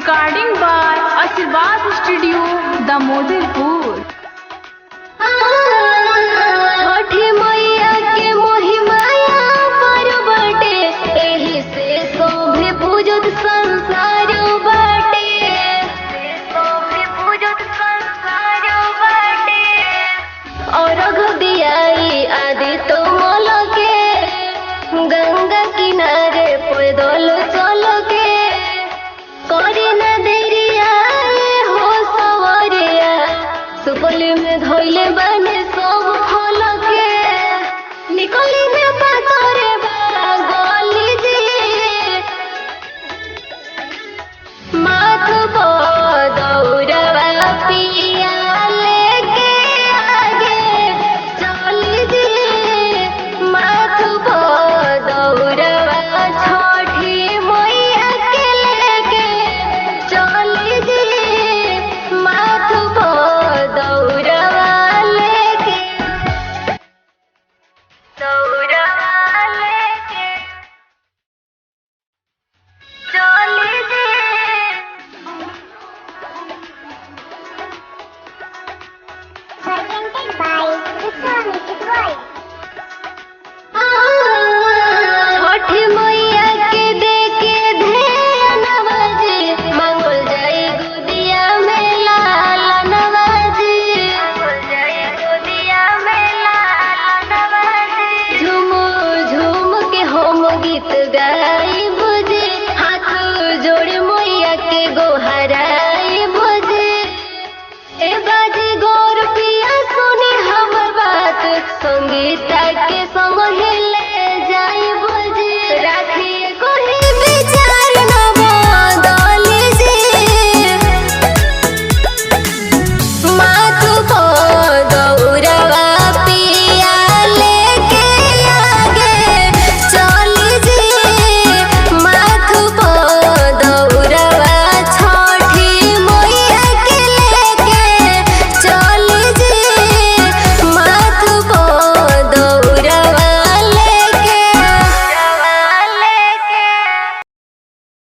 Recording by Asirvad Studio, Damodarpur. छठी मैया के महिमाया पर बाटे, एही से शोभे पूजत संसार बाटे, शोभे पूजत संसार बाटे। और दियाई आदि तो मोल के गंगा किनारे पैदल चल के, करी न देरिया हो सवरिया, सुपल में धोइले बने सब फल के, निकली में पातरे गली जी, माथ दौड़वा पिया लेके आगे चली जी, माथ दौड़वा छठी मैया के लेके चली जी, माथ दौड़वा लेके चली जी। Presented by Vishwamitra Boy. छठी मैया के देके ध्यान नवाजी, मंगल जाई गोदिया में लाल नवाजी, मंगल जाई गोदिया में लाल नवाजी। झूम झूम के हम गीत गाई बुझे, हाथ जोड़ मैया के गोहराई बुझे। ए बाजी गौर पिया सुने हमर बात, संगीता के संग हिल